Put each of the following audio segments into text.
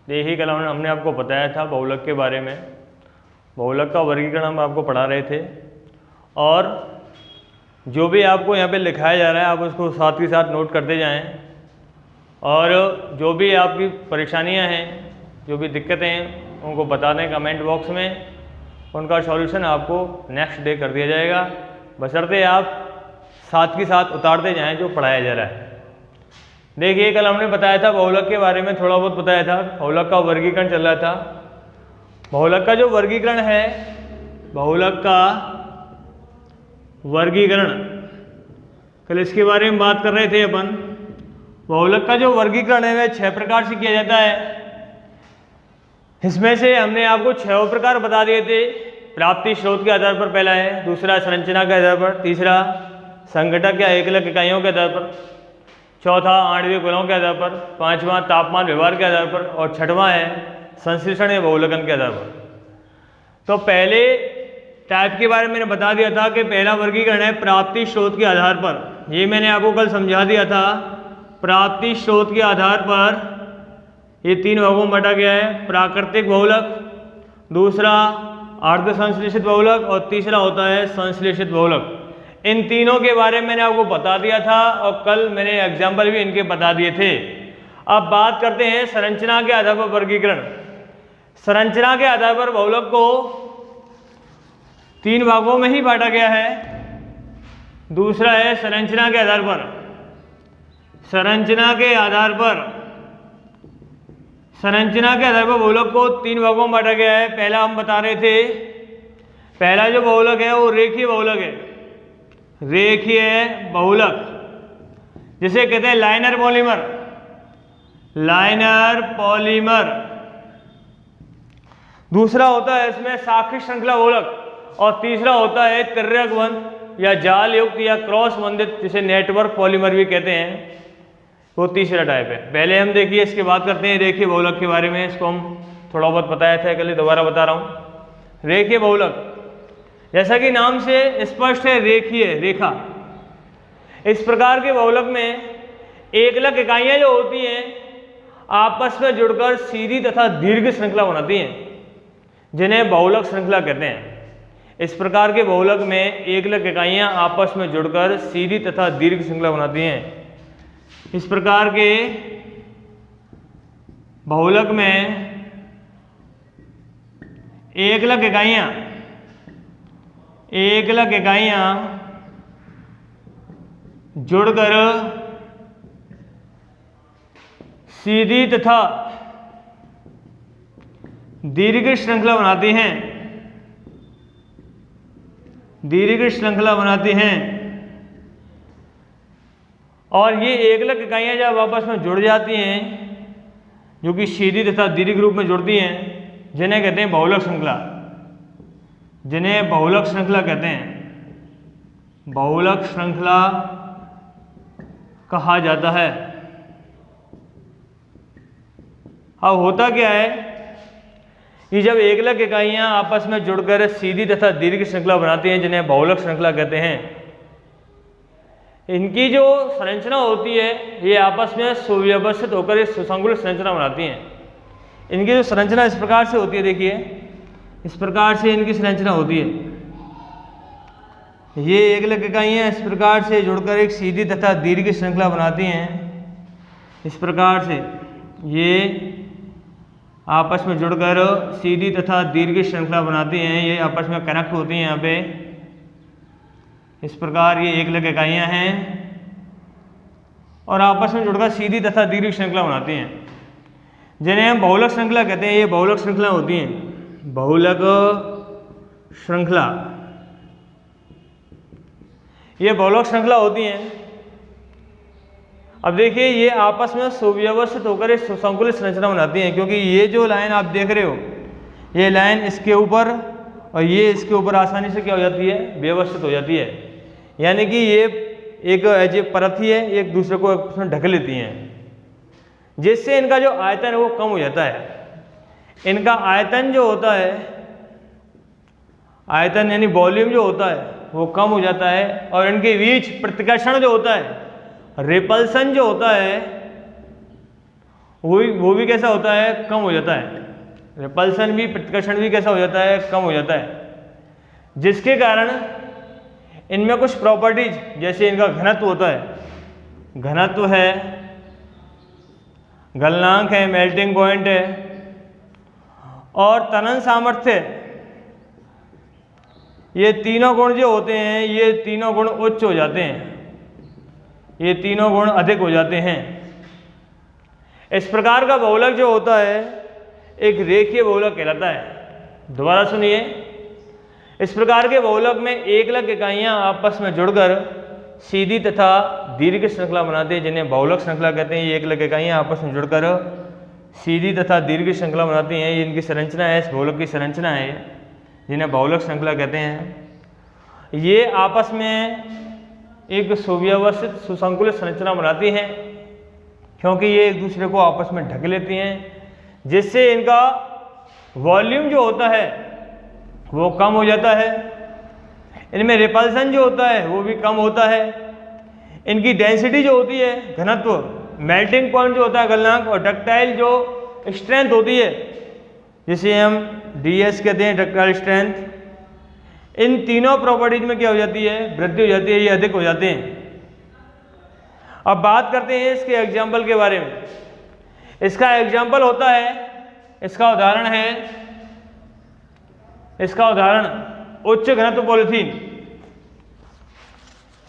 देखिए कल हमने आपको बताया था बहुलक के बारे में। बहुलक का वर्गीकरण हम आपको पढ़ा रहे थे और जो भी आपको यहाँ पे लिखाया जा रहा है आप उसको साथ ही साथ नोट करते जाएं और जो भी आपकी परेशानियाँ हैं, जो भी दिक्कतें हैं उनको बता दें कमेंट बॉक्स में। उनका सॉल्यूशन आपको नेक्स्ट डे कर दिया जाएगा, बशर्ते आप साथ ही साथ उतारते जाएं जो पढ़ाया जा रहा है। देखिए कल हमने बताया था बहुलक के बारे में, थोड़ा बहुत बताया था। बहुलक का वर्गीकरण चल रहा था। बहुलक का जो वर्गीकरण है, बहुलक का वर्गीकरण, कल इसके बारे में बात कर रहे थे अपन। बहुलक का जो वर्गीकरण है वह 6 प्रकार से किया जाता है। इसमें से हमने आपको 6 प्रकार बता दिए थे। प्राप्ति स्रोत के आधार पर पहला है, दूसरा संरचना के आधार पर, तीसरा संघटक या एकलक इकाइयों के आधार पर, चौथा आणविक गुणों के आधार पर, पांचवा तापमान व्यवहार के आधार पर और छठवां है संश्लेषण या बहुलकन के आधार पर। तो पहले टाइप के बारे में मैंने बता दिया था कि पहला वर्गीकरण है प्राप्ति स्रोत के आधार पर। ये मैंने आपको कल समझा दिया था। प्राप्ति स्रोत के आधार पर ये 3 भागों में बांटा गया है। प्राकृतिक बहुलक, दूसरा अर्ध संश्लेषित बहुलक और तीसरा होता है संश्लेषित बहुलक। इन तीनों के बारे में मैंने आपको बता दिया था और कल मैंने एग्जाम्पल भी इनके बता दिए थे। अब बात करते हैं संरचना के आधार पर वर्गीकरण। संरचना के आधार पर बहुलक को 3 भागों में ही बांटा गया है। दूसरा है संरचना के आधार पर। संरचना के आधार पर बहुलक को 3 भागों में बांटा गया है। पहला हम बता रहे थे, पहला जो बहुलक है वो रेखीय बहुलक है। रेखीय बहुलक जिसे कहते हैं लाइनर पॉलीमर। Liner polymer. दूसरा होता है इसमें साखी श्रृंखला बहुलक और तीसरा होता है तिर्यक बंध या जाल युक्त या क्रॉस बंधित, जिसे नेटवर्क पॉलीमर भी कहते हैं, वो तीसरा टाइप है। पहले हम देखिए इसके बात करते हैं रेखीय बहुलक के बारे में। इसको हम थोड़ा बहुत बताया था, कल दोबारा बता रहा हूँ। रेखीय बहुलक जैसा कि नाम से स्पष्ट है, रेखीय रेखा। इस प्रकार के बहुलक में एकलक इकाइयां जो होती हैं आपस में जुड़कर सीधी तथा दीर्घ श्रृंखला बनाती हैं, जिन्हें बहुलक श्रृंखला कहते हैं। इस प्रकार के बहुलक में एकलक इकाइयां आपस में जुड़कर सीधी तथा दीर्घ श्रृंखला बनाती हैं। इस प्रकार के बहुलक में एकलक इकाइयां जुड़कर सीधी तथा दीर्घ श्रृंखला बनाती हैं। दीर्घ श्रृंखला बनाती हैं और ये एकलक इकाइयां जब आपस में जुड़ जाती हैं, जो कि सीधी तथा दीर्घ रूप में जुड़ती हैं, जिन्हें कहते हैं बहुलक श्रृंखला। जिन्हें बहुलक श्रृंखला कहते हैं, बहुलक श्रृंखला कहा जाता है। अब होता क्या है कि जब एकलक इकाइयां आपस में जुड़कर सीधी तथा दीर्घ श्रृंखला बनाती हैं, जिन्हें बहुलक श्रृंखला कहते हैं, इनकी जो संरचना होती है ये आपस में सुव्यवस्थित होकर एक सुसंगुलित संरचना बनाती हैं। इनकी जो संरचना इस प्रकार से होती है, देखिए इस प्रकार से इनकी संरचना होती है। ये एकलक इकाइयां इस प्रकार से जुड़कर एक सीधी तथा दीर्घ श्रृंखला बनाती हैं। इस प्रकार से ये आपस में जुड़कर सीधी तथा दीर्घ श्रृंखला बनाती हैं। ये आपस में कनेक्ट होती हैं यहाँ पे। इस प्रकार ये एकलक इकाइयां हैं और आपस में जुड़कर सीधी तथा दीर्घ श्रृंखला बनाती हैं, जिन्हें हम बहुलक श्रृंखला कहते हैं। ये बहुलक श्रृंखला होती हैं, बहुलक श्रृंखला। ये बहुलक श्रृंखला होती हैं। अब देखिए ये आपस में सुव्यवस्थित होकर एक सुसंतुलित संरचना बनाती हैं, क्योंकि ये जो लाइन आप देख रहे हो, ये लाइन इसके ऊपर और ये इसके ऊपर आसानी से क्या हो जाती है, व्यवस्थित हो जाती है। यानी कि ये एक ऐसे परत ही है, एक दूसरे को उसमें ढक लेती हैं, जिससे इनका जो आयतन है वो कम हो जाता है। इनका आयतन जो होता है, आयतन यानी वॉल्यूम जो होता है वो कम हो जाता है, और इनके बीच प्रतिकर्षण जो होता है, रिपल्सन जो होता है, वो भी कैसा होता है, कम हो जाता है। रिपल्सन भी, प्रतिकर्षण भी कैसा हो जाता है, कम हो जाता है, जिसके कारण इनमें कुछ प्रॉपर्टीज, जैसे इनका घनत्व होता है, घनत्व है, गलनांक है, मेल्टिंग पॉइंट है, और तनन सामर्थ्य, ये तीनों गुण जो होते हैं, ये तीनों गुण उच्च हो जाते हैं, ये तीनों गुण अधिक हो जाते हैं। इस प्रकार का बहुलक जो होता है एक रेखीय बहुलक कहलाता है। दोबारा सुनिए, इस प्रकार के बहुलक में एकलक इकाइयां आपस में जुड़कर सीधी तथा दीर्घ श्रृंखला बनाते हैं, जिन्हें बहुलक श्रृंखला कहते हैं। ये एकलक इकाइयां आपस में जुड़कर सीधी तथा दीर्घ श्रृंखला बनाती हैं। ये इनकी संरचना है, इस बहुलक की संरचना है, जिन्हें बहुलक श्रृंखला कहते हैं। ये आपस में एक सुव्यवस्थित सुसंकुलित संरचना बनाती हैं, क्योंकि ये एक दूसरे को आपस में ढक लेती हैं, जिससे इनका वॉल्यूम जो होता है वो कम हो जाता है। इनमें रिपल्सन जो होता है वो भी कम होता है। इनकी डेंसिटी जो होती है, घनत्व, मेल्टिंग पॉइंट जो होता है, गलनांक, और डक्टाइल जो स्ट्रेंथ होती है, जिसे हम DS कहते हैं, डक्टाइल स्ट्रेंथ, इन तीनों प्रॉपर्टीज में क्या हो जाती है, वृद्धि हो जाती है, ये अधिक हो जाते हैं। अब बात करते हैं इसके एग्जाम्पल के बारे में। इसका एग्जाम्पल होता है, इसका उदाहरण है, इसका उदाहरण उच्च घनत्व पॉलीथीन।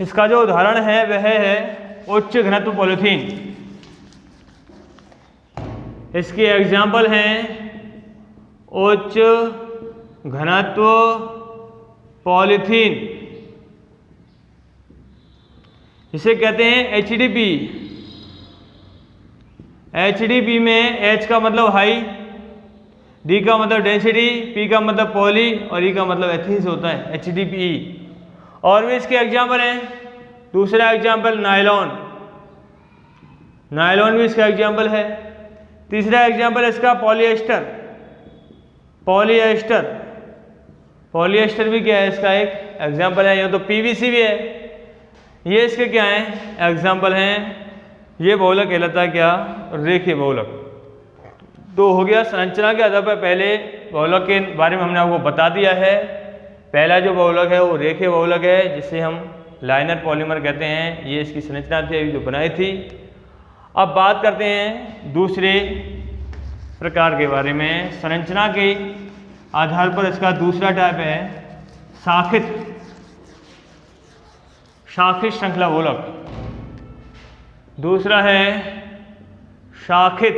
इसका जो उदाहरण है वह है उच्च घनत्व पॉलीथीन। इसके एग्जाम्पल हैं उच्च घनत्व पॉलीथीन, इसे कहते हैं HDP। HDP में H का मतलब हाई, D का मतलब डेंसिटी, P का मतलब पॉली, और E का मतलब एथिन्स होता है, HDPE। और भी इसके एग्जाम्पल हैं। दूसरा एग्जाम्पल नायलॉन, नायलॉन भी इसका एग्जाम्पल है। तीसरा एग्जाम्पल इसका पॉलिएस्टर, पॉलिएस्टर, पॉलिएस्टर भी क्या है, इसका एक एग्जाम्पल है। ये तो PVC भी है। ये इसके क्या हैं, एग्जाम्पल हैं। ये बहुलक कहलाता है क्या, रेखीय बहुलक। तो हो गया संरचना के आधार पर पहले बहुलक के बारे में हमने आपको बता दिया है। पहला जो बहुलक है वो रेखीय बहुलक है, जिसे हम लाइनर पॉलीमर कहते हैं। ये इसकी संरचना थी, अभी जो बनाई थी। अब बात करते हैं दूसरे प्रकार के बारे में। संरचना के आधार पर इसका दूसरा टाइप है शाखित, शाखित श्रृंखला बहुलक। दूसरा है शाखित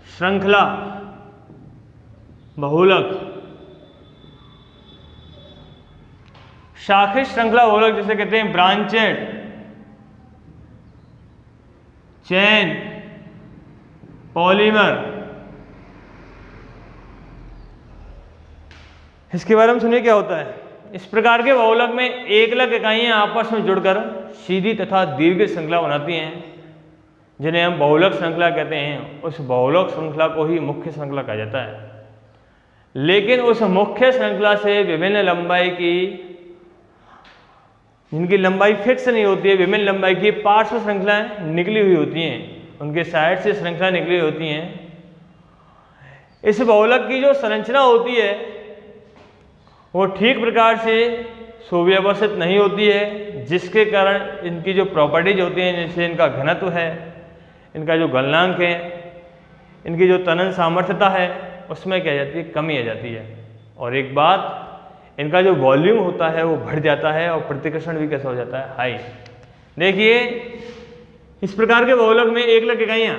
श्रृंखला बहुलक। शाखित श्रृंखला बहुलक जिसे कहते हैं ब्रांचेड चेन पॉलीमर। इसके बारे में सुनिए क्या होता है। इस प्रकार के बहुलक में एकलक इकाइयां आपस में जुड़कर सीधी तथा दीर्घ श्रृंखला बनाती हैं, जिन्हें हम बहुलक श्रृंखला कहते हैं। उस बहुलक श्रृंखला को ही मुख्य श्रृंखला कहा जाता है। लेकिन उस मुख्य श्रृंखला से विभिन्न लंबाई की, जिनकी लंबाई फिक्स नहीं होती है, विभिन्न लंबाई की पार्श्व श्रृंखलाएं निकली हुई होती हैं, उनके साइड से श्रृंखला निकली होती हैं। इस बहुलक की जो संरचना होती है वो ठीक प्रकार से सुव्यवस्थित नहीं होती है, जिसके कारण इनकी जो प्रॉपर्टीज होती हैं, जैसे इनका घनत्व है, इनका जो गलनांक है, इनकी जो तनन सामर्थ्यता है, उसमें क्या जाती है, कमी आ जाती है। और एक बात, इनका जो वॉल्यूम होता है वो बढ़ जाता है और प्रतिकर्षण भी कैसा हो जाता है, हाई। देखिए इस प्रकार के बहुलक में एकलक इकाइयां,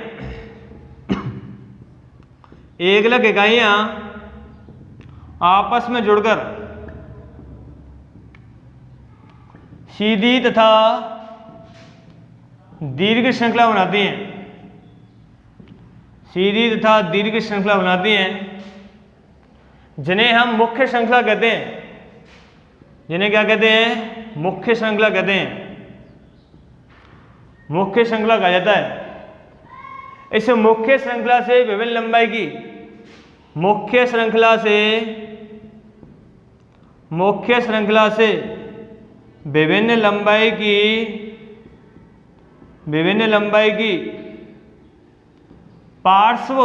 एकलक इकाइयां आपस में जुड़कर सीधी तथा दीर्घ श्रृंखला बनाती हैं, सीधी तथा दीर्घ श्रृंखला बनाती हैं, जिन्हें हम मुख्य श्रृंखला कहते हैं। जिन्हें क्या कहते हैं, मुख्य श्रृंखला कहते हैं, मुख्य श्रृंखला कहा जाता है। इस मुख्य श्रृंखला से विभिन्न लंबाई की, मुख्य श्रृंखला से, मुख्य श्रृंखला से विभिन्न लंबाई की, विभिन्न लंबाई की पार्श्व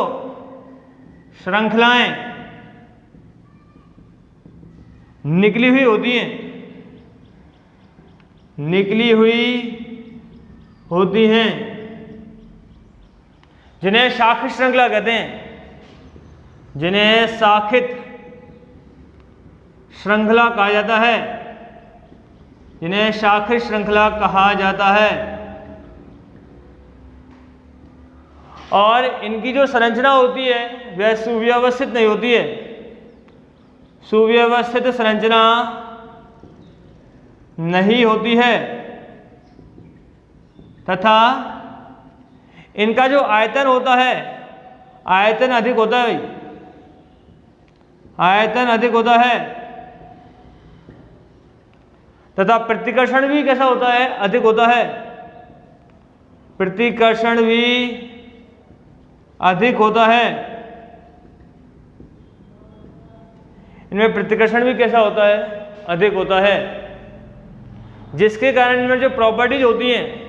श्रृंखलाएं निकली हुई होती हैं, निकली हुई होती हैं, जिन्हें शाखित श्रृंखला कहते हैं, जिन्हें शाखित श्रृंखला कहा जाता है, जिन्हें शाखित श्रृंखला कहा जाता है। और इनकी जो संरचना होती है वह सुव्यवस्थित नहीं होती है। सुव्यवस्थित संरचना नहीं होती है तथा इनका जो आयतन होता है, आयतन अधिक होता है भाई, आयतन अधिक होता है तथा प्रतिकर्षण भी कैसा होता है, अधिक होता है, प्रतिकर्षण भी अधिक होता है। इनमें प्रतिकर्षण भी कैसा होता है, अधिक होता है, जिसके कारण इनमें जो प्रॉपर्टीज होती हैं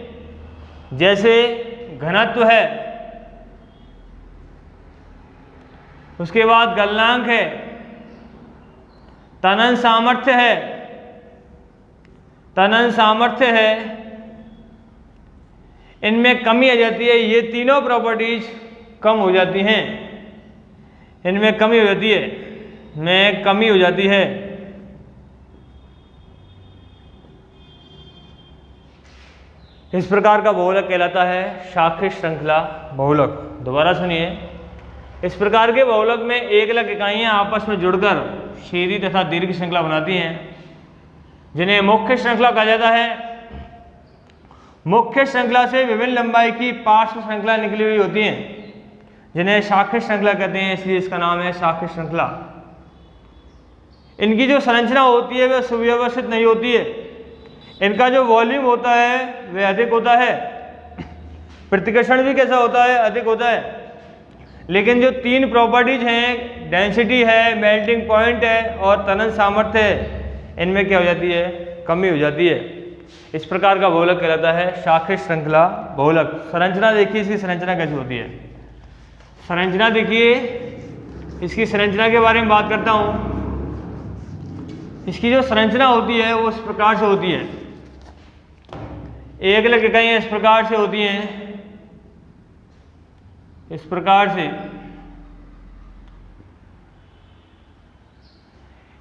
जैसे घनत्व है, उसके बाद गलनांक है, तनन सामर्थ्य है, तनन सामर्थ्य है, इनमें कमी आ जाती है। ये तीनों प्रॉपर्टीज कम हो जाती हैं, इनमें कमी हो जाती है, में कमी हो जाती है। इस प्रकार का बहुलक कहलाता है शाखित श्रृंखला बहुलक। दोबारा सुनिए, इस प्रकार के बहुलक में एकलक इकाइयां आपस में जुड़कर सीधी तथा दीर्घ श्रृंखला बनाती हैं, जिन्हें मुख्य श्रृंखला कहा जाता है। मुख्य श्रृंखला से विभिन्न लंबाई की पार्श्व श्रृंखला निकली हुई होती हैं, जिन्हें शाखित श्रृंखला कहते हैं, इसलिए इसका नाम है शाखित श्रृंखला। इनकी जो संरचना होती है वह सुव्यवस्थित नहीं होती है। इनका जो वॉल्यूम होता है वह अधिक होता है, प्रतिकर्षण भी कैसा होता है, अधिक होता है। लेकिन जो तीन प्रॉपर्टीज हैं, डेंसिटी है, मेल्टिंग पॉइंट है और तनन सामर्थ्य है, इनमें क्या हो जाती है, कमी हो जाती है। इस प्रकार का बहुलक कहलाता है शाखित श्रृंखला बहुलक। संरचना देखिए, इसकी संरचना कैसी होती है। संरचना देखिए, इसकी संरचना के बारे में बात करता हूं। इसकी जो संरचना होती है वो इस प्रकार से होती है। एकलक इकाइयां इस प्रकार से होती हैं, इस प्रकार से।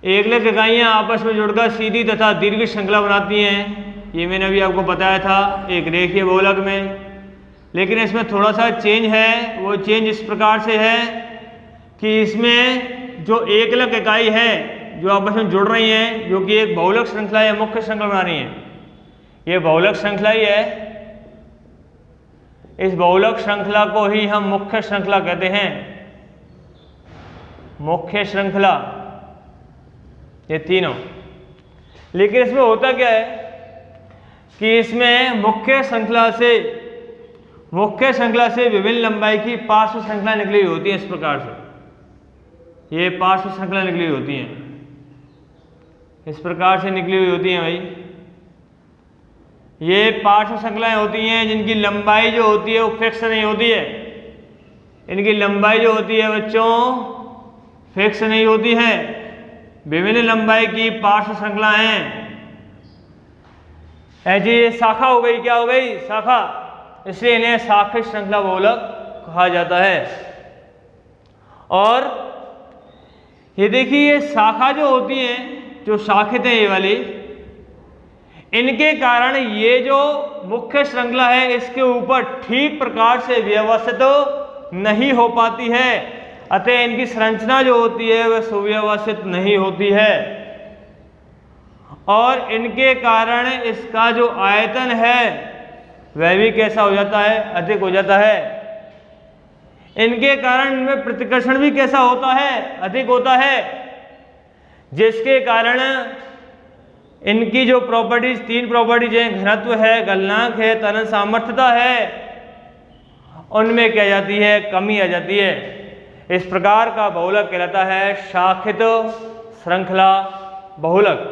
एकलक इकाइयां आपस में जुड़कर सीधी तथा दीर्घ श्रृंखला बनाती हैं। ये मैंने अभी आपको बताया था एक रेखीय बहुलक में, लेकिन इसमें थोड़ा सा चेंज है। वो चेंज इस प्रकार से है कि इसमें जो एकलक इकाई है जो आपस में जुड़ रही हैं, जो कि एक बहुलक श्रृंखला या मुख्य श्रृंखला बना रही हैं, ये बहुलक श्रृंखला ही है। इस बहुलक श्रृंखला को ही हम मुख्य श्रृंखला कहते हैं, मुख्य श्रृंखला, ये तीनों। लेकिन इसमें होता क्या है कि इसमें मुख्य श्रृंखला से विभिन्न लंबाई की पार्श्व श्रृंखला निकली हुई होती है। इस प्रकार से ये पार्श्व श्रृंखला निकली हुई होती हैं, इस प्रकार से निकली हुई होती हैं भाई। ये पार्श्व श्रृंखलाएं होती हैं जिनकी लंबाई जो होती है वो फिक्स नहीं होती है। इनकी लंबाई जो होती है बच्चों फिक्स नहीं होती है, विभिन्न लंबाई की पार्श्व श्रृंखलाएं। ऐसी ये शाखा हो गई, क्या हो गई, शाखा, इसलिए इन्हें शाखित श्रृंखला बहुलक कहा जाता है। और ये देखिए, ये शाखा जो होती है, जो शाखित है ये वाली, इनके कारण ये जो मुख्य श्रृंखला है इसके ऊपर ठीक प्रकार से व्यवस्थित नहीं हो पाती है, अतः इनकी संरचना जो होती है वह सुव्यवस्थित नहीं होती है। और इनके कारण इसका जो आयतन है वह भी कैसा हो जाता है, अधिक हो जाता है। इनके कारण इनमें प्रतिकर्षण भी कैसा होता है, अधिक होता है, जिसके कारण इनकी जो प्रॉपर्टीज, तीन प्रॉपर्टीज हैं, घनत्व है, गलनांक है, तनन सामर्थ्यता है, उनमें क्या जाती है, कमी आ जाती है। इस प्रकार का बहुलक कहलाता है शाखित श्रृंखला बहुलक।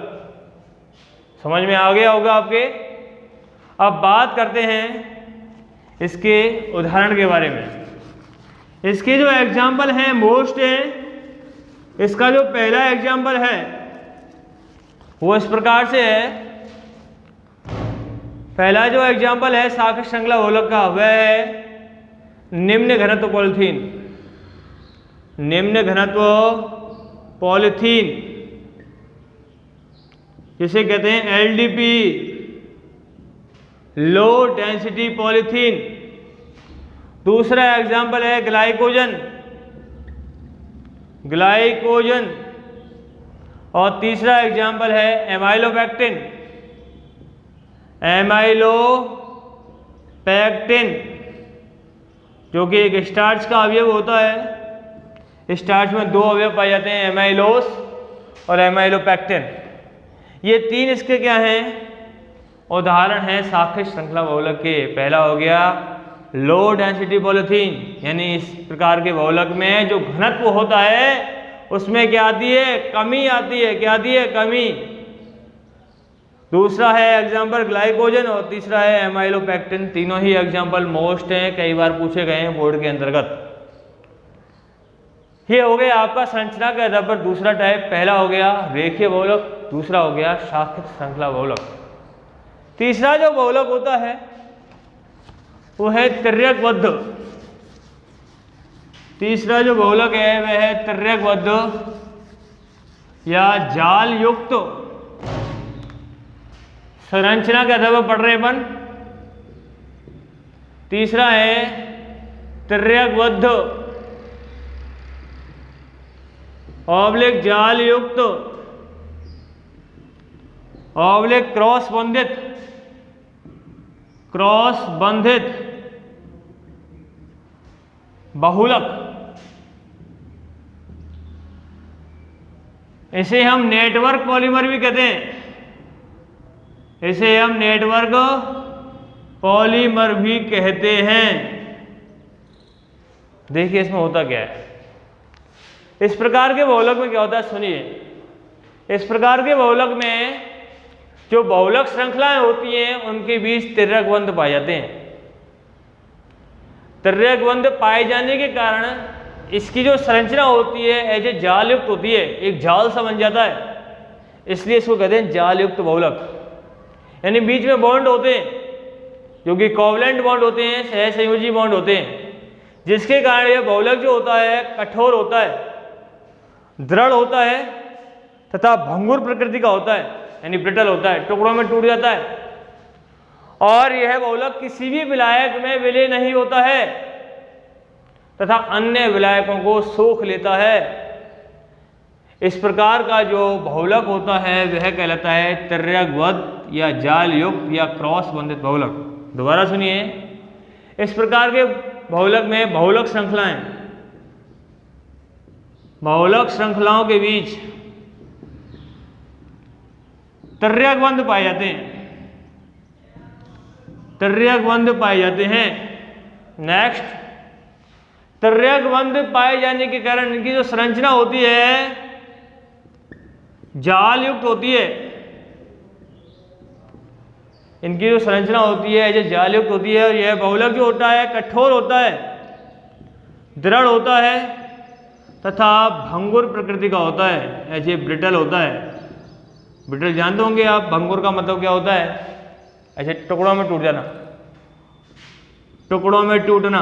समझ में आ गया होगा आपके। अब बात करते हैं इसके उदाहरण के बारे में। इसके जो एग्जाम्पल हैं मोस्ट है, इसका जो पहला एग्जाम्पल है वो इस प्रकार से है। पहला जो एग्जाम्पल है सापेक्ष श्रृंखला बहुलक का वह है निम्न घनत्व पॉलीथीन। निम्न घनत्व पॉलीथीन जिसे कहते हैं LDP, लो डेंसिटी पॉलीथीन। दूसरा एग्जाम्पल है ग्लाइकोजन, ग्लाइकोजन। और तीसरा एग्जाम्पल है एमाइलोपेक्टिन, एमाइलोपेक्टिन जो कि एक स्टार्च का अवयव होता है। स्टार्च में दो अवयव पाए जाते हैं, एमाइलोस और एमाइलोपेक्टिन। ये तीन इसके क्या हैं, उदाहरण हैं सापेक्ष श्रृंखला बहुलक के। पहला हो गया लो डेंसिटी पॉलीथीन, यानी इस प्रकार के बहुलक में जो घनत्व होता है उसमें क्या आती है, कमी आती है। क्या आती है, कमी। दूसरा है एग्जाम्पल ग्लाइकोजन और तीसरा है एमाइलोपेक्टिन। तीनों ही एग्जाम्पल मोस्ट हैं, कई बार पूछे गए हैं बोर्ड के अंतर्गत। ये हो गया आपका संरचना के आधार पर दूसरा टाइप। पहला हो गया रेखीय बहुलक, दूसरा हो गया सापेक्ष श्रृंखला बहुलक। तीसरा जो बहुलक होता है वो है तिर्यकबद्ध। तीसरा जो बहुलक है वह है तिर्यकबद्ध या जाल युक्त। संरचना के आधार पर पढ़ रहे अपन। तीसरा है तिर्यकबद्ध ऑब्लिक जाल युक्त ऑब्लिक क्रॉस बंधित, क्रॉस बंधित बहुलक। इसे हम नेटवर्क पॉलीमर भी कहते हैं। इसे हम नेटवर्क पॉलीमर भी कहते हैं। देखिए इसमें होता क्या है। इस प्रकार के बहुलक में क्या होता है, सुनिए। इस प्रकार के बहुलक में जो बहुलक श्रृंखलाएं होती हैं उनके बीच तिर्यकबंध पाए जाते हैं। तिर्यकबंध पाए जाने के कारण इसकी जो संरचना होती है ऐसे जाल युक्त होती है, एक जाल सा बन जाता है, इसलिए इसको कहते हैं जाल युक्त बहुलक। यानी बीच में बॉन्ड होते हैं जो कि कोवलेंट बॉन्ड होते हैं, सहसंयोजी बॉन्ड होते हैं, जिसके कारण यह बहुलक जो होता है कठोर होता है, दृढ़ होता है तथा भंगुर प्रकृति का होता है, यानी ब्रिटल होता है, टुकड़ों में टूट जाता है। और यह बहुलक किसी भी विलायक में विलय नहीं होता है तथा अन्य विलायकों को सोख लेता है। इस प्रकार का जो बहुलक होता है वह कहलाता है तिर्यकबद्ध या जाल युक्त या क्रॉस बंधित बहुलक। दोबारा सुनिए, इस प्रकार के बहुलक में बहुलक श्रृंखलाएं, बहुलक श्रृंखलाओं के बीच तिर्यकबंध पाए जाते हैं, तिर्यकबंध पाए जाते हैं। नेक्स्ट, तिर्यकबंध पाए जाने के कारण इनकी जो संरचना होती है जाल युक्त होती है। इनकी जो संरचना होती है जो जाल युक्त होती है, और यह बहुलक जो होता है कठोर होता है, दृढ़ होता है तथा भंगुर प्रकृति का होता है, ऐसे ब्रिटल होता है। ब्रिटल जानते होंगे आप, भंगुर का मतलब क्या होता है, ऐसे टुकड़ों में टूट जाना, टुकड़ों में टूटना।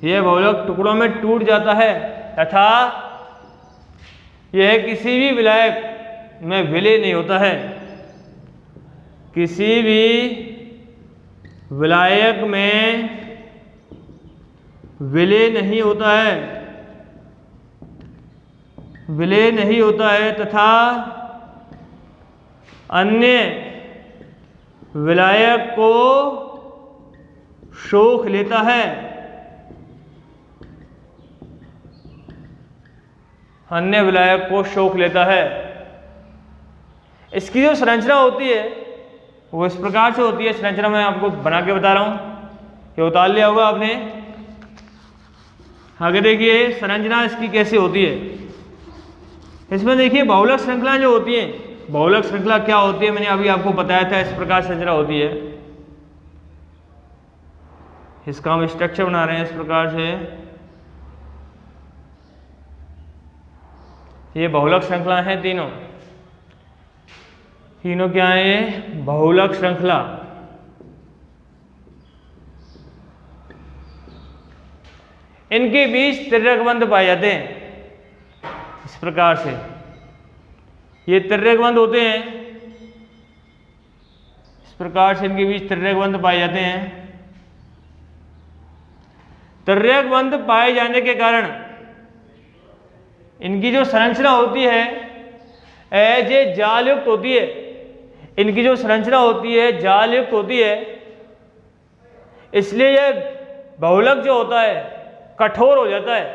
यह बहुलक टुकड़ों में टूट जाता है तथा यह किसी भी विलायक में विलय नहीं होता है। किसी भी विलायक में विलय नहीं होता है, विलय नहीं होता है तथा अन्य विलायक को सोख लेता है। अन्य विलायक को सोख लेता है। इसकी जो संरचना होती है वो इस प्रकार से होती है। संरचना मैं आपको बना के बता रहा हूं, ये उतार लिया होगा आपने। आगे देखिए संरचना इसकी कैसे होती है। इसमें देखिए बहुलक श्रृंखला जो होती है, बहुलक श्रृंखला क्या होती है मैंने अभी आपको बताया था। इस प्रकार संरचना होती है। इसका हम स्ट्रक्चर बना रहे हैं इस प्रकार से। ये बहुलक श्रृंखला है तीनों क्या है? ये बहुलक श्रृंखला। इनके बीच तिर्यकबंध पाए जाते हैं इस प्रकार से। ये तिर्यकबंध होते हैं इस प्रकार से, इनके बीच तिर्यकबंध पाए जाते हैं। तिर्यकबंध पाए जाने के कारण इनकी जो संरचना होती है एज ए जाल युक्त होती है। इनकी जो संरचना होती है जाल युक्त होती है, इसलिए यह बहुलक जो होता है कठोर हो जाता है,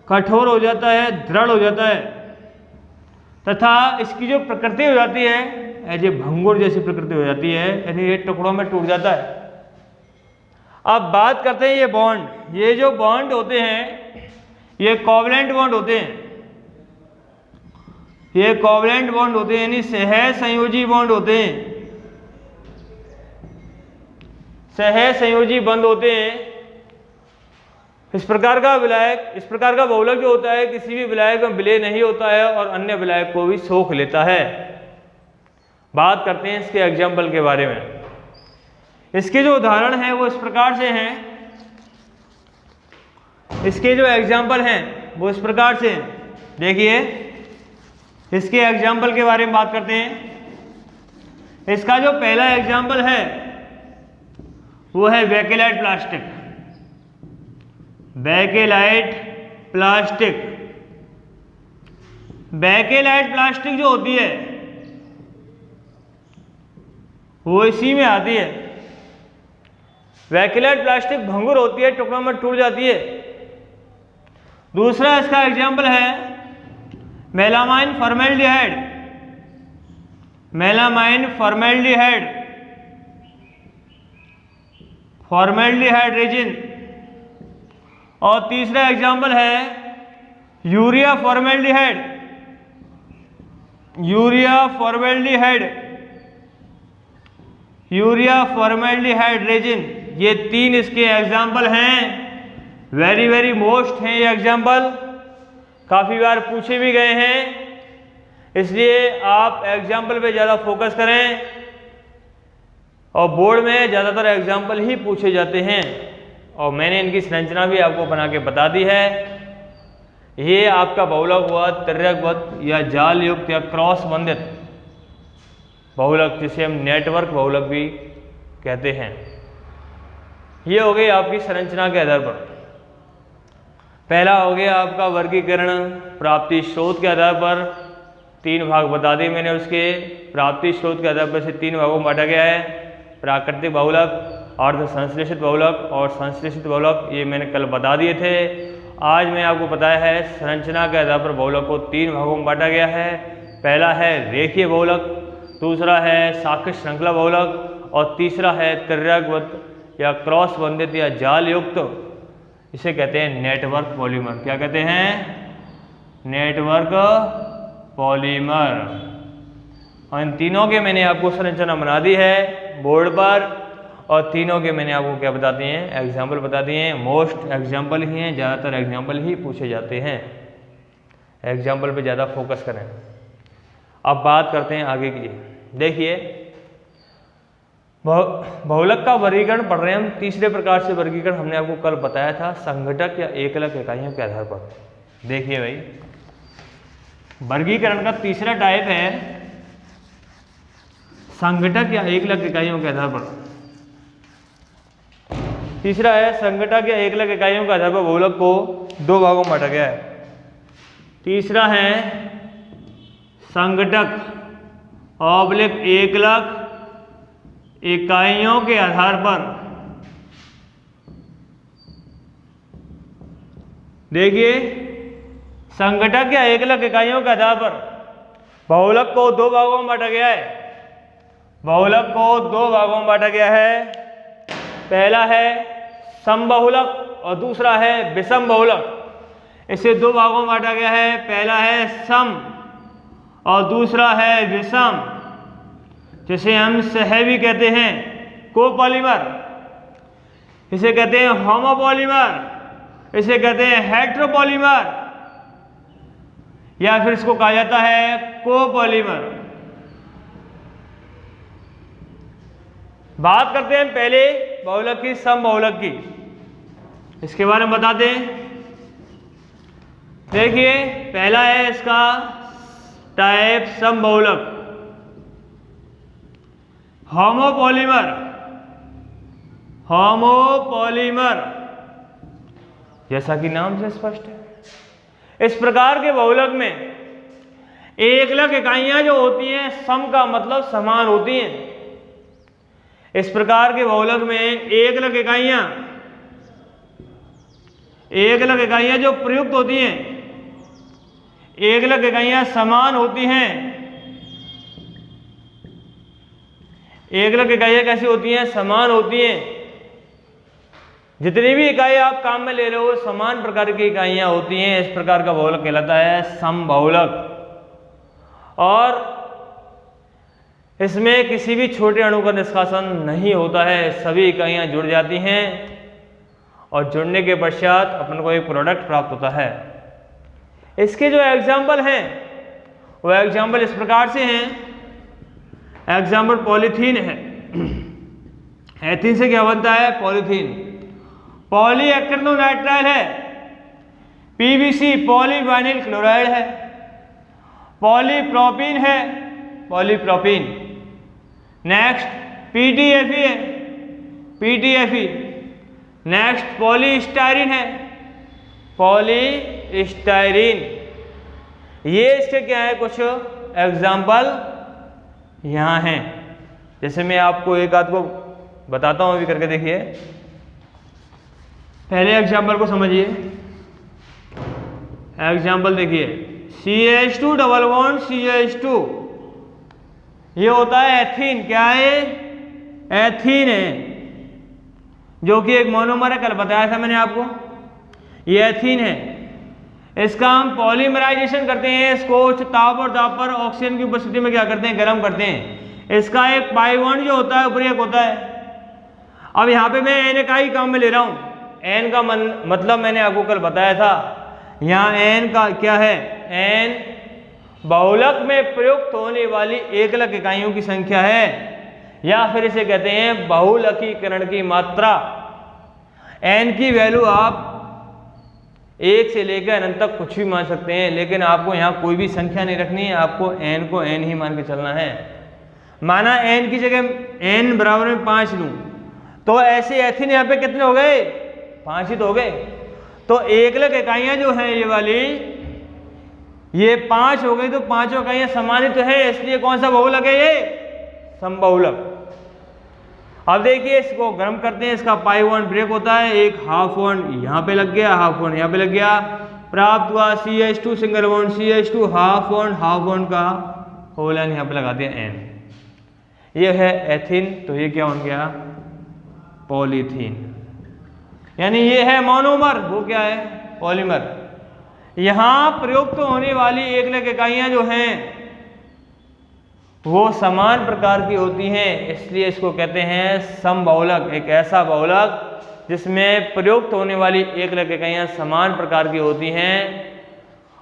कठोर हो जाता है, दृढ़ हो जाता है, तथा इसकी जो प्रकृति हो जाती है एज ए भंगुर जैसी प्रकृति हो जाती है, यानी ये टुकड़ों में टूट जाता है। अब बात करते हैं ये बॉन्ड। ये जो बॉन्ड होते हैं ये कोवलेंट बॉन्ड होते हैं। ये कोवलेंट बॉन्ड होते हैं यानी सहसंयोजी बॉन्ड होते हैं, सहसंयोजी बंध होते हैं। इस प्रकार का विलायक, इस प्रकार का बहुलक जो होता है किसी भी विलायक में विलय नहीं होता है और अन्य विलायक को भी सोख लेता है। बात करते हैं इसके एग्जाम्पल के बारे में। इसके जो उदाहरण हैं वो इस प्रकार से हैं। इसके जो एग्जाम्पल हैं वो इस प्रकार से हैं। देखिए इसके एग्जाम्पल के बारे में बात करते हैं। इसका जो पहला एग्जाम्पल है वो है bakelite plastic. Bakelite plastic, bakelite plastic जो होती है वो इसी में आती है। बेकेलाइट प्लास्टिक भंगुर होती है, टुकड़ों में टूट जाती है। दूसरा इसका एग्जाम्पल है melamine formaldehyde, melamine formaldehyde, formaldehyde resin. और तीसरा एग्जाम्पल है urea formaldehyde, urea formaldehyde, urea formaldehyde resin. ये तीन इसके एग्जाम्पल हैं। वेरी वेरी मोस्ट हैं ये एग्जाम्पल, काफ़ी बार पूछे भी गए हैं, इसलिए आप एग्जाम्पल पे ज़्यादा फोकस करें। और बोर्ड में ज़्यादातर एग्जाम्पल ही पूछे जाते हैं और मैंने इनकी संरचना भी आपको बना के बता दी है। ये आपका बहुलक हुआ तिर्यकबद्ध या जाल युक्त या क्रॉस बंधित बहुलक, जिसे हम नेटवर्क बहुलक भी कहते हैं। ये हो गई आपकी संरचना के आधार पर। पहला हो गया आपका वर्गीकरण प्राप्ति स्रोत के आधार पर। तीन भाग बता दिए मैंने उसके। प्राप्ति स्रोत के आधार पर से तीन भागों में बांटा गया है, प्राकृतिक बहुलक, अर्ध संश्लेषित बहुलक और संश्लेषित बहुलक। ये मैंने कल बता दिए थे। आज मैं आपको बताया है संरचना के आधार पर बहुलक को तीन भागों में बांटा गया है। पहला है रेखीय बहुलक, दूसरा है साक्ष्य श्रृंखला बहुलक और तीसरा है तिर्यकबद्ध या क्रॉस बंधित या जाल युक्त, इसे कहते हैं नेटवर्क पॉलीमर। क्या कहते हैं? Network polymer. और इन तीनों के मैंने आपको संरचना बना दी है बोर्ड पर और तीनों के मैंने आपको क्या बता दिए हैं? एग्जाम्पल बता दिए हैं। मोस्ट एग्जाम्पल ही हैं, ज़्यादातर एग्जाम्पल ही पूछे जाते हैं। एग्जाम्पल पे ज़्यादा फोकस करें। अब बात करते हैं आगे की। देखिए बहुलक का वर्गीकरण पढ़ रहे हैं हम। तीसरे प्रकार से वर्गीकरण हमने आपको कल बताया था, संघटक या एकलक इकाइयों के आधार पर। देखिए भाई, वर्गीकरण का तीसरा टाइप है संघटक या एकलक इकाइयों के आधार पर। तीसरा है संघटक या एकलक इकाइयों के आधार पर बहुलक को दो भागों में बांटा गया है। तीसरा है संघटक ऑब्लिक एकलक इकाइयों के आधार पर। देखिए संघटक या एकलक इकाइयों के आधार पर बहुलक को दो भागों में बांटा गया है। बहुलक को दो भागों में बांटा गया है। पहला है समबहुलक और दूसरा है विषम बहुलक। इसे दो भागों में बांटा गया है। पहला है सम और दूसरा है विषम, जिसे हम सह भी कहते हैं, कोपॉलीमर। इसे कहते हैं होमोपॉलीमर, इसे कहते हैं हेट्रोपॉलीमर, या फिर इसको कहा जाता है कोपॉलीमर। बात करते हैं पहले बहुलक की, समबहुलक की, इसके बारे में बताते हैं। देखिए पहला है इसका टाइप समबहुलक, होमोपॉलीमर। होमोपॉलीमर जैसा कि नाम से स्पष्ट है। इस प्रकार के बहुलक में एकलक इकाइयां जो होती हैं सम का मतलब समान होती हैं। इस प्रकार के बहुलक में एकलक इकाइयां जो प्रयुक्त होती हैं, एकलक इकाइयां समान होती हैं। एकलक इकाइयां कैसी होती हैं? समान होती हैं। जितनी भी इकाई आप काम में ले रहे हो समान प्रकार की इकाइयां होती हैं। इस प्रकार का बहुलक कहलाता है समबहुलक। और इसमें किसी भी छोटे अणु का निष्कासन नहीं होता है, सभी इकाइयां जुड़ जाती हैं और जुड़ने के पश्चात अपन को एक प्रोडक्ट प्राप्त होता है। इसके जो एग्जाम्पल हैं वो एग्जाम्पल इस प्रकार से हैं। एग्जाम्पल पॉलीथीन है। एथीन से क्या बनता है? पॉलीथीन। पॉलीएक्रिलोनाइट्राइल है। पीवीसी पॉलीविनाइल क्लोराइड है। पॉलीप्रोपीन है, पॉलीप्रोपीन। नेक्स्ट पीटीएफई है, पीटीएफई। नेक्स्ट पॉलीस्टाइरीन है, पॉलीस्टाइरीन। ये इसके क्या है? कुछ एग्जाम्पल यहाँ हैं। जैसे मैं आपको एक आध को बताता हूँ, अभी करके देखिए। पहले एग्जाम्पल को समझिए। एग्जाम्पल देखिए, CH2 डबल बॉन्ड CH2, ये होता है एथीन। क्या है? एथीन है, जो कि एक मोनोमर है। कल बताया था मैंने आपको, ये एथीन है। इसका हम पॉलीमराइजेशन करते हैं। इसको उच्च ताप और दाब पर ऑक्सीजन की उपस्थिति में क्या करते हैं? गर्म करते हैं। इसका एक पाई बॉन्ड जो होता है ऊपरी एक होता है। अब यहाँ पे मैं एन का ही काम में ले रहा हूँ। एन का मतलब मैंने आपको कल बताया था। यहाँ एन का क्या है? एन बहुलक में प्रयुक्त होने वाली एकलक इकाइयों की संख्या है, या फिर इसे कहते हैं बहुलकीकरण की मात्रा। एन की वैल्यू आप 1 से लेकर अनंत तक कुछ भी मान सकते हैं, लेकिन आपको यहाँ कोई भी संख्या नहीं रखनी है। आपको एन को एन ही मान के चलना है। माना एन की जगह एन बराबर में 5 लूँ, तो ऐसे एथीन यहाँ पे कितने हो गए? 5 ही तो हो गए। तो एकलक इकाइयाँ जो हैं ये वाली, ये 5 हो गई, तो 5 इकाइयाँ समान ही तो है, इसलिए कौन सा बहुलक है? ये समबहुलक। अब देखिए इसको गर्म करते हैं। इसका पाई बॉन्ड ब्रेक होता है। एक हाफ बॉन्ड यहाँ पे लग गया, हाफ बॉन्ड यहाँ पे लग गया, प्राप्त हुआ CH2 single bond CH2, half bond का होल एन यहाँ पे लगा दिया एन। ये है एथीन, तो ये क्या बन गया? पॉलीथीन। यानी ये है मोनोमर, वो क्या है? पॉलीमर। यहाँ प्रयुक्त होने वाली एकलक इकाइयाँ जो हैं वो समान प्रकार की होती हैं, इसलिए इसको कहते हैं समबहुलक। एक ऐसा बहुलक जिसमें प्रयुक्त होने वाली एकलक इकाइयाँ समान प्रकार की होती हैं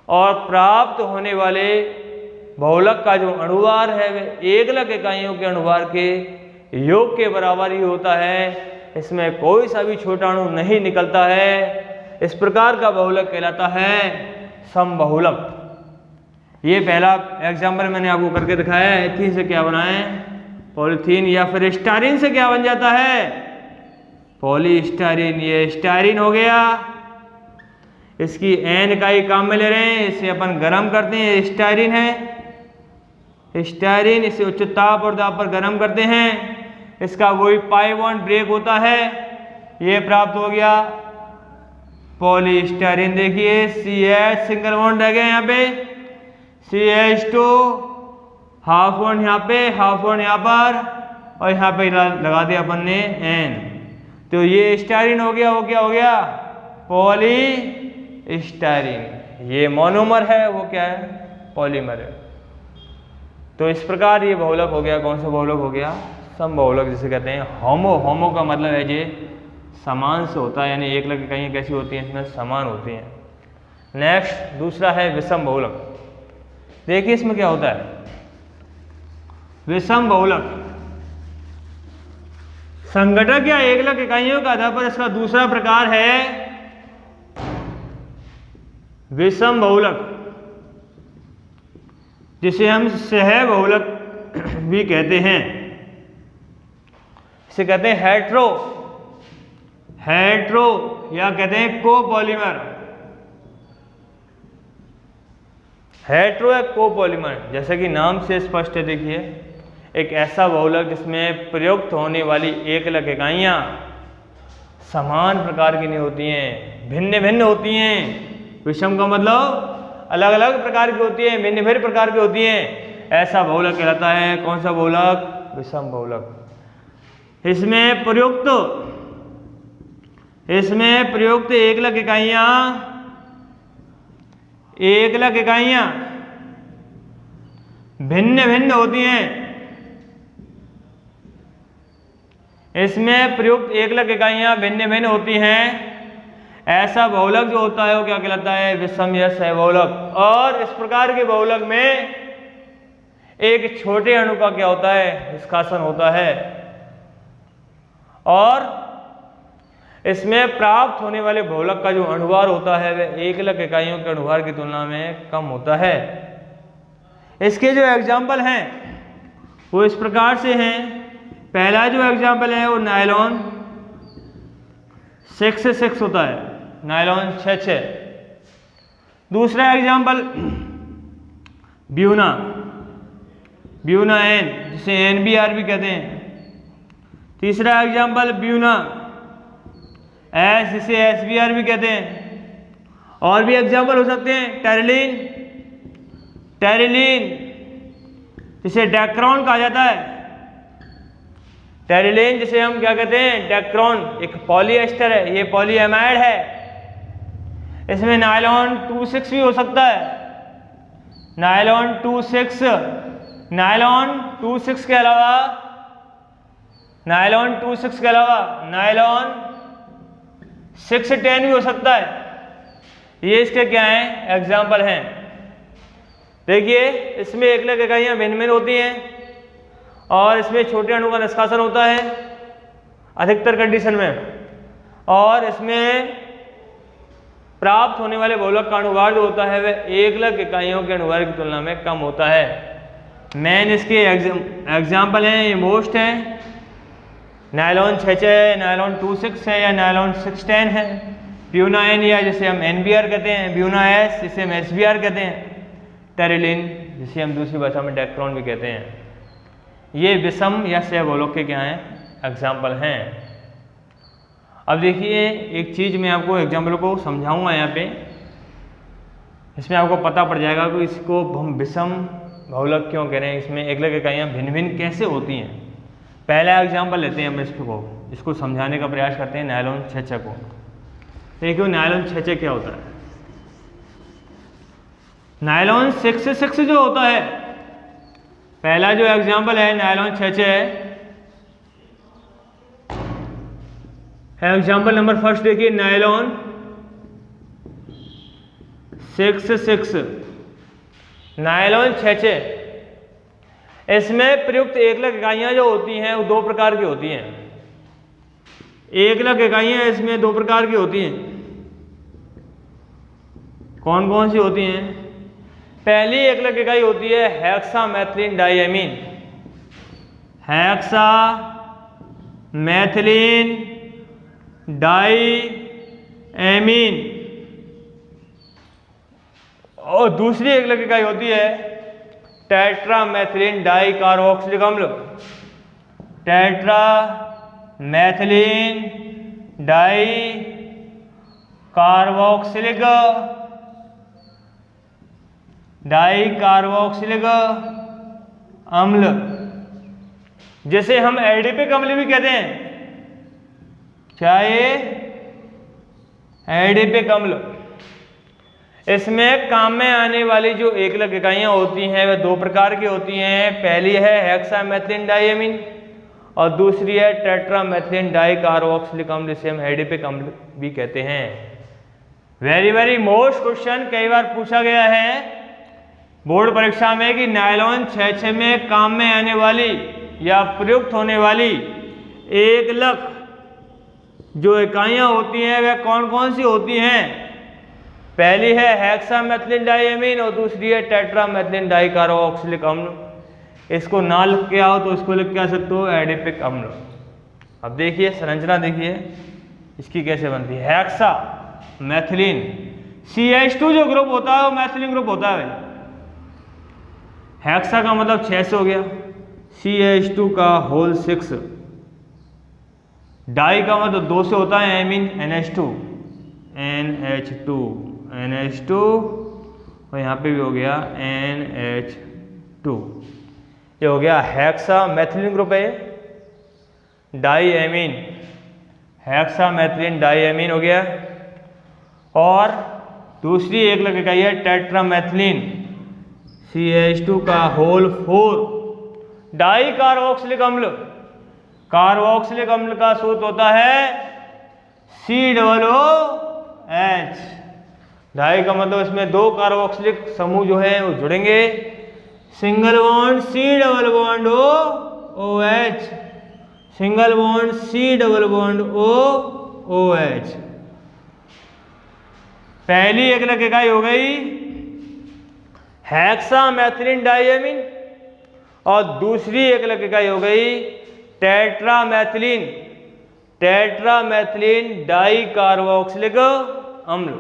और प्राप्त होने वाले बहुलक का जो अणुभार है वह एकलक इकाइयों के अणुभार के योग के बराबर ही होता है। इसमें कोई सा भी छोटा अणु नहीं निकलता है। इस प्रकार का बहुलक कहलाता है समबहुलक। ये पहला एग्जाम्पल मैंने आपको करके दिखाया है। एथीन से क्या बना है? पॉलीथीन। या फिर स्टायरीन से क्या बन जाता है? पॉलीस्टायरीन। ये स्टायरीन हो गया। इसकी एन इकाई काम में ले रहे हैं, इसे अपन गर्म करते हैं। स्टायरीन है स्टायरीन, इसे उच्च ताप और दाब पर गर्म करते हैं। इसका वही पाई बॉन्ड ब्रेक होता है, ये प्राप्त हो गया पॉलीस्टायरीन। देखिए CH सिंगल बॉन्ड रह गया यहाँ पे, CH2 हाफ बॉन्ड यहाँ पे, हाफ बॉन्ड यहाँ पर, और यहाँ पे लगा दिया अपन ने N। तो ये स्टायरीन हो गया। वो क्या हो गया? पॉलीस्टायरीन। ये मोनोमर है, वो क्या है? पॉलीमर है। तो इस प्रकार ये बहुलक हो गया। कौन सा बहुलक हो गया? समबहुलक जिसे कहते हैं। होमो का मतलब है ये समान से होता है, यानी एकलक इकाइयाँ कैसी होती हैं, इसमें समान होती हैं। नेक्स्ट दूसरा है विषम बहुलक। देखिए इसमें क्या होता है, विषम बहुलक संघटक या एकलक इकाइयों के आधार पर इसका दूसरा प्रकार है विषम बहुलक, जिसे हम सह बहुलक भी कहते हैं। इसे कहते हैं हेट्रो या कहते हैं कोपॉलीमर। हेट्रो या कोपॉलीमर, जैसा कि नाम से स्पष्ट है, देखिए एक ऐसा बहुलक जिसमें प्रयुक्त होने वाली एकलक इकाइयाँ समान प्रकार की नहीं होती हैं, भिन्न भिन्न होती हैं। विषम का मतलब अलग अलग प्रकार की होती है, भिन्न भिन्न प्रकार की होती हैं, ऐसा बहुलक कहलाता है। कौन सा बहुलक, विषम बहुलक। इसमें प्रयुक्त एकलक इकाइयाँ भिन्न भिन्न होती हैं। इसमें प्रयुक्त एकलक इकाइयाँ भिन्न भिन्न होती हैं। ऐसा बहुलक जो होता है वो क्या कहलाता है, विषम या सह बहुलक। और इस प्रकार के बहुलक में एक छोटे अणु का क्या होता है, निष्कासन होता है, और इसमें प्राप्त होने वाले बहुलक का जो अणुभार होता है वह एकलक इकाइयों के अणुभार की तुलना में कम होता है। इसके जो एग्जाम्पल हैं वो इस प्रकार से हैं। पहला जो एग्जाम्पल है वो नायलॉन 6 होता है, नायलॉन 6। दूसरा एग्जाम्पल ब्यूना एन, जिसे NBR भी कहते हैं। तीसरा एग्जाम्पल ब्यूना एस, जिसे SBR भी कहते हैं। और भी एग्जाम्पल हो सकते हैं टेरिलीन, जिसे डेक्रॉन कहा जाता है। टेरिलीन जिसे हम क्या कहते हैं, डेक्रॉन, एक पॉलीएस्टर है, ये पॉलीएमाइड है। इसमें नायलॉन 26 भी हो सकता है, नायलॉन 26 के अलावा नायलॉन 610 भी हो सकता है। ये इसके क्या हैं, एग्जाम्पल हैं। देखिए इसमें एकलक इकाइयाँ भिन्न भिन्न होती हैं और इसमें छोटे अणु का निष्कासन होता है अधिकतर कंडीशन में, और इसमें प्राप्त होने वाले बहुलक का अणुभार जो होता है वह एकलक इकाइयों के अणुभार की तुलना में कम होता है। मेन इसके एग्जाम्पल हैं, ये मोस्ट हैं, नायलॉन 6 है, नायलॉन 26 है या नायलॉन 610 है, ब्यूना एन या जिसे हम NBR कहते हैं, ब्यूना एस जिसे हम SBR कहते हैं, टेरिलीन जिसे हम दूसरी भाषा में डेक्रॉन भी कहते हैं। ये विषम या सह बहुलक के क्या हैं, एग्जाम्पल हैं। अब देखिए एक चीज़ मैं आपको एग्जाम्पल को समझाऊंगा यहाँ पे, इसमें आपको पता पड़ जाएगा कि इसको हम विषम बहुलक क्यों कह रहे हैं, इसमें एकलक इकाइयाँ भिन्न भिन्न कैसे होती हैं। पहला एग्जाम्पल लेते हैं हम इसको समझाने का प्रयास करते हैं, नायलॉन 6 को। देखिए नायलॉन 6 क्या होता है। नायलॉन 6 जो होता है, पहला जो एग्जाम्पल है नायलॉन 6 है। एग्जाम्पल नंबर फर्स्ट देखिए, नायलॉन 6 नायलॉन 6। इसमें प्रयुक्त एकलक इकाइयाँ जो होती हैं वो दो प्रकार की होती हैं। एकलक इकाइयाँ इसमें दो प्रकार की होती हैं। कौन कौन सी होती हैं? पहली एकलक इकाई होती है हेक्सामेथिलीन डाइएमीन। Hexamethylene diamine. और दूसरी एकलक इकाई होती है टेट्रामेथिलीन डाइकार्बोक्सिलिक अम्ल। टेट्रामेथिलीन डाइकार्बोक्सिलिक अम्ल, जिसे हम एडिपिक अम्ल भी कहते हैं। क्या ये? एडिपिक अम्ल। इसमें काम में आने वाली जो एकलक इकाइयाँ होती हैं वह दो प्रकार की होती हैं। पहली है हेक्सामेथिलीन डाइएमीन और दूसरी है टेट्रामेथिलीन डाइकार्बोक्सिलिक अम्ल, जिसे हम एडिपिक अम्ल भी कहते हैं। वेरी मोस्ट क्वेश्चन कई बार पूछा गया है बोर्ड परीक्षा में कि नायलॉन 6 में काम में आने वाली या प्रयुक्त होने वाली एकलक जो इकाइयाँ होती हैं वह कौन कौन सी होती हैं। पहली है हेक्सामेथिलीन डाइएमीन और दूसरी है टेट्रामेथिलीन डाइकार्बोक्सिलिक अम्ल। इसको ना लिख के आओ तो इसको लिख के आ सकते हो एडिपिक अम्ल। अब देखिए संरचना देखिए इसकी कैसे बनती है। हेक्सामेथिलीन CH2 जो ग्रुप होता है वो मैथिलीन ग्रुप होता है। हेक्सा का मतलब 6 से हो गया, CH2 का होल 6, डाई का मतलब 2 से होता है, एमीन NH2 और यहाँ पे भी हो गया NH2। ये हो गया हेक्सामेथिलीन ग्रुप है। डाईएमीन हेक्सामेथिलीन डाईएमीन हो गया। और दूसरी एकलक इकाई है टेट्रामेथिलीन CH2 का होल 4 डाइकार्बोक्सिलिक अम्ल। कार्बोक्सिलिक अम्ल का सूत्र होता है COOH। डाई का मतलब इसमें 2 कार्बोक्सिलिक समूह जो है वो जुड़ेंगे, single bond COOH, single bond COOH। पहली एकलक इकाई हो गई हेक्सामेथिलीन डाइएमीन और दूसरी एकलक इकाई हो गई टेट्रामेथिलीन डाइकार्बोक्सिलिक अम्ल।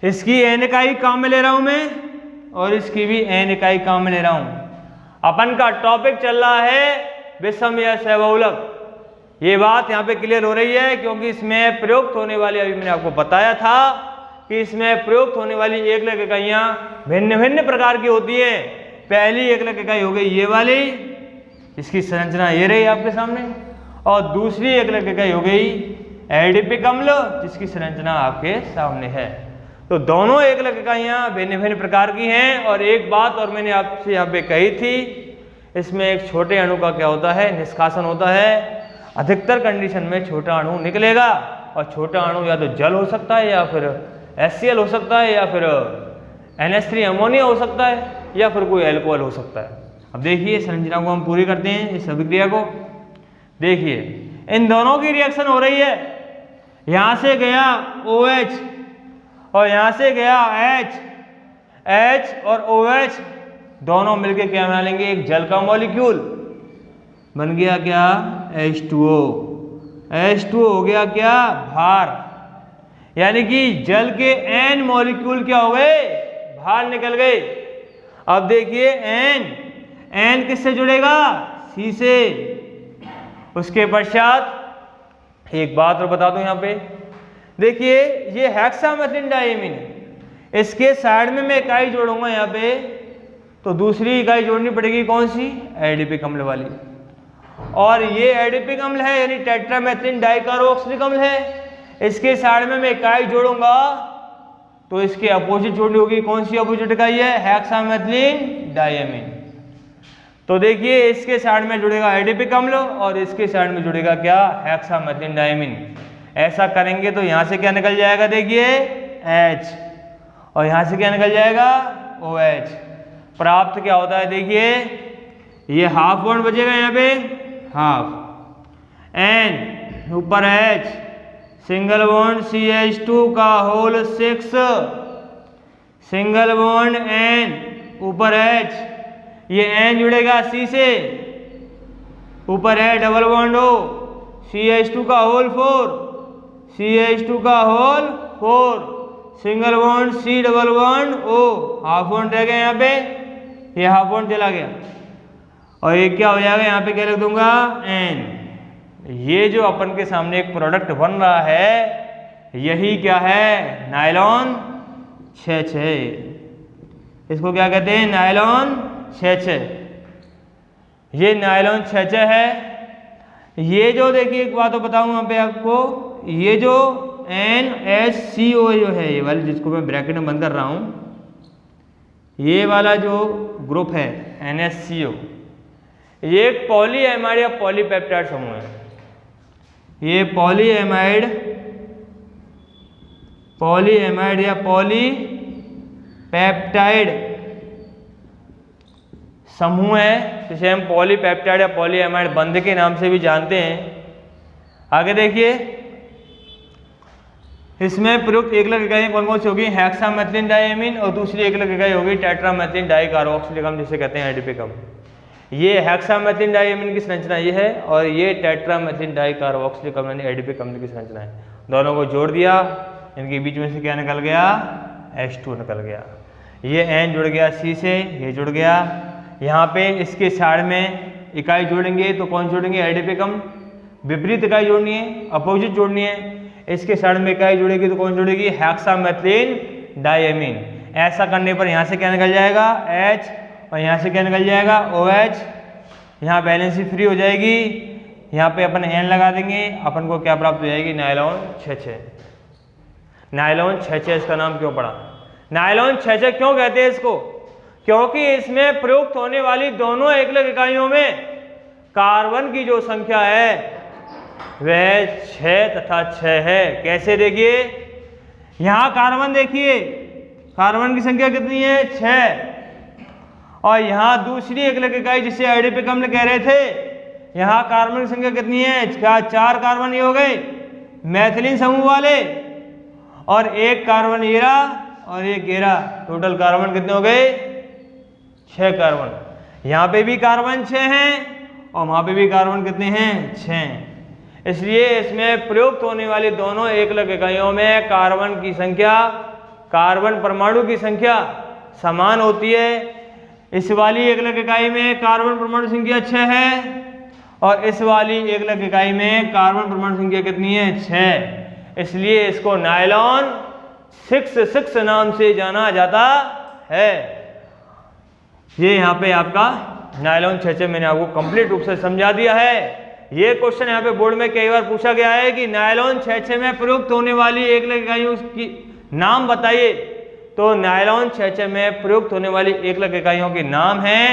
इसकी N इकाई काम में ले रहा हूं मैं और इसकी भी N इकाई काम में ले रहा हूं। अपन का टॉपिक चल रहा है विषम या सहबहुलक। ये बात यहाँ पे क्लियर हो रही है क्योंकि इसमें प्रयुक्त होने वाली, अभी मैंने आपको बताया था कि इसमें प्रयुक्त होने वाली एकलक इकाइयाँ भिन्न भिन्न प्रकार की होती है। पहली एकलक इकाई हो गई ये वाली, इसकी संरचना ये रही आपके सामने, और दूसरी एकलक इकाई हो गई एडिपिक अम्ल जिसकी संरचना आपके सामने है। तो दोनों एकलक इकाइयाँ भिन्न भिन्न प्रकार की हैं। और एक बात और मैंने आपसे यहाँ पे कही थी, इसमें एक छोटे अणु का क्या होता है, निष्कासन होता है। अधिकतर कंडीशन में छोटा अणु निकलेगा और छोटा अणु या तो जल हो सकता है या फिर HCl हो सकता है या फिर NH3 अमोनिया हो सकता है या फिर कोई एल्कोहल हो सकता है। अब देखिए संरचना को हम पूरी करते हैं, इस अभिक्रिया को देखिए। इन दोनों की रिएक्शन हो रही है, यहाँ से गया OH और यहाँ से गया H और OH दोनों मिलके क्या बना लेंगे, एक जल का मॉलिक्यूल बन गया क्या, H2O। H2O हो गया क्या, भार। यानी कि जल के N मॉलिक्यूल क्या हो गए, बाहर निकल गए। अब देखिए N किससे जुड़ेगा, C से। उसके पश्चात एक बात और बता दूं यहाँ पे, देखिए ये हेक्सामेथिलीन डाइएमीन है, इसके साइड में मैं इकाई जोड़ूंगा यहाँ पे, तो दूसरी इकाई जोड़नी पड़ेगी कौन सी, एडिपिक अम्ल वाली। और ये एडिपिक अम्ल है यानी टेट्रामेथिलीन डाइकार्बोक्सिलिक अम्ल है, इसके साइड में मैं इकाई जोड़ूंगा तो इसके अपोजिट जोड़नी होगी। कौन सी अपोजिट इकाई है, हेक्सामेथिलीन डाइएमीन। तो देखिए इसके साइड में जुड़ेगा एडिपिक अम्ल और इसके साइड में जुड़ेगा क्या, हेक्सामेथिलीन डाइएमीन। ऐसा करेंगे तो यहाँ से क्या निकल जाएगा, देखिए H और यहाँ से क्या निकल जाएगा, OH। प्राप्त क्या होता है, देखिए ये हाफ बॉन्ड बचेगा यहाँ पे, हाफ N ऊपर H, सिंगल बॉन्ड CH2 का होल 6, सिंगल बॉन्ड N ऊपर H, ये N जुड़ेगा C से, ऊपर है डबल बॉन्ड O, CH2 का होल 4, CH2 का whole 4, single bond C double bond O, half bond रह गया यहाँ पे, ये हाफ बॉन्ड चला गया और ये क्या हो जाएगा, यहाँ पे क्या लिख दूंगा, N। ये जो अपन के सामने एक प्रोडक्ट बन रहा है यही क्या है, नायलॉन 6-6। इसको क्या कहते हैं, नायलॉन 6-6। ये नायलॉन 6-6 है। ये जो देखिए एक बात तो बताऊं यहाँ पे आपको, ये जो NHCO जो है, ये वाली जिसको मैं ब्रैकेट में बंद कर रहा हूँ, ये वाला जो ग्रुप है NHCO, ये एक पॉलीएमाइड या पॉलीपेप्टाइड समूह है। ये पॉलीएमाइड या पॉलीपेप्टाइड समूह है, जिसे हम पॉलीपेप्टाइड या पॉलीएमाइड बंध के नाम से भी जानते हैं। आगे देखिए, इसमें प्रयुक्त एकलक इकाई कौन कौन सी होगी? हेक्सामेथिलीन डाइएमीन और दूसरी एकलक इकाई होगी टेट्रामेथिलीन डाइकार्बोक्सिलिक अम्ल, जिसे कहते हैं एडीपिक अम्ल। ये हेक्सामेथिलीन डाइएमीन की संरचना ये है और ये टेट्रामेथिलीन डाइकार्बोक्सिलिक अम्ल यानी एडीपिक अम्ल की संरचना है। दोनों को जोड़ दिया, इनके बीच में से क्या निकल गया? H2 निकल गया। ये N जुड़ गया C से, ये जुड़ गया। यहाँ पे इसके साइड में इकाई जोड़ेंगे तो कौन जोड़ेंगे? एडीपिक अम्ल। विपरीत इकाई जोड़नी है, अपोजिट जोड़नी है। इसके साइड में इकाई जुड़ेगी तो कौन जुड़ेगी? Hexamethylene diamine. ऐसा करने पर यहाँ से क्या निकल जाएगा? H और यहाँ से क्या निकल जाएगा? OH। यहाँ बैलेंस फ्री हो जाएगी। यहाँ पे अपन N लगा देंगे, अपन को क्या प्राप्त हो जाएगी? नायलॉन 6-6। नायलॉन 6-6 इसका नाम क्यों पड़ा? नायलॉन 6-6 क्यों कहते हैं इसको? क्योंकि इसमें प्रयुक्त होने वाली दोनों एकलक इकाइयों में कार्बन की जो संख्या है वह 6 तथा 6 है। कैसे? देखिए, यहाँ कार्बन देखिए, कार्बन की संख्या कितनी है? 6। और यहाँ दूसरी एकलक इकाई जिसे एडीपिक अम्ल कह रहे थे, यहाँ कार्बन की संख्या कितनी है? 4 कार्बन ये हो गए मैथिलीन समूह वाले और एक कार्बन येरा और एक गेरा। टोटल कार्बन कितने हो गए? 6 कार्बन। यहाँ पे भी कार्बन 6 हैं और वहाँ पे भी कार्बन कितने हैं? 6। इसलिए इसमें प्रयुक्त होने वाली दोनों एकलक इकाइयों में कार्बन की संख्या, कार्बन परमाणु की संख्या समान होती है। इस वाली एकलक इकाई में कार्बन परमाणु संख्या 6 है और इस वाली एकलक इकाई में कार्बन परमाणु संख्या कितनी है? 6। इसलिए इसको नायलॉन 6-6 नाम से जाना जाता है। ये यहाँ पे आपका नायलॉन 6-6 मैंने आपको कंप्लीट रूप से समझा दिया है। ये क्वेश्चन यहाँ पे बोर्ड में कई बार पूछा गया है कि नायलॉन 6-6 में प्रयुक्त होने वाली एकलक इकाइयों की नाम बताइए। तो नायलॉन 6-6 में प्रयुक्त होने वाली एकलक इकाइयों के नाम हैं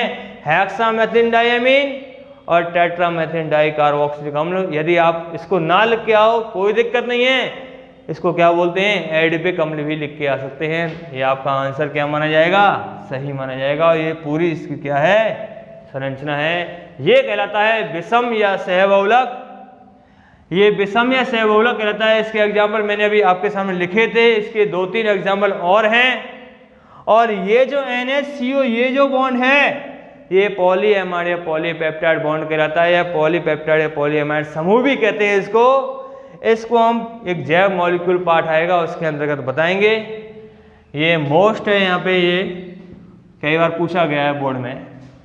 हेक्सामेथिलीन डाइएमीन और टेट्रामेथिलीन डाइकार्बोक्सिलिक अम्ल। यदि आप इसको ना लिख के आओ कोई दिक्कत नहीं है, इसको क्या बोलते हैं? एडीपिक अम्ल भी लिख के आ सकते हैं। ये आपका आंसर क्या माना जाएगा? सही माना जाएगा। और ये पूरी इसकी क्या है? संरचना है। ये कहलाता है विषम या सहबहुलक। ये विषम या सहबहुलक कहलाता है। इसके एग्जाम्पल मैंने अभी आपके सामने लिखे थे, इसके 2-3 एग्जाम्पल और हैं। और ये जो NHCO ये जो बॉन्ड है ये पॉलीएमाइड या पॉलीपेप्टाइड बॉन्ड कहलाता है, या पॉलीपेप्टाइड या पॉलीएमाइड समूह भी कहते हैं इसको। इसको हम एक जैव मॉलिक्यूल पार्ट आएगा उसके अंतर्गत बताएंगे। ये मोस्ट है, यहाँ पे ये कई बार पूछा गया है बोर्ड में।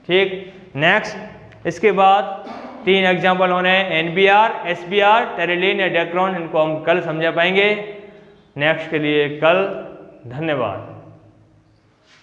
ठीक, नेक्स्ट इसके बाद 3 एग्जाम्पल होने हैं NBr, SBr, टेरिलीन या डेक्रोन। इनको हम कल समझा पाएंगे। नेक्स्ट के लिए कल। धन्यवाद।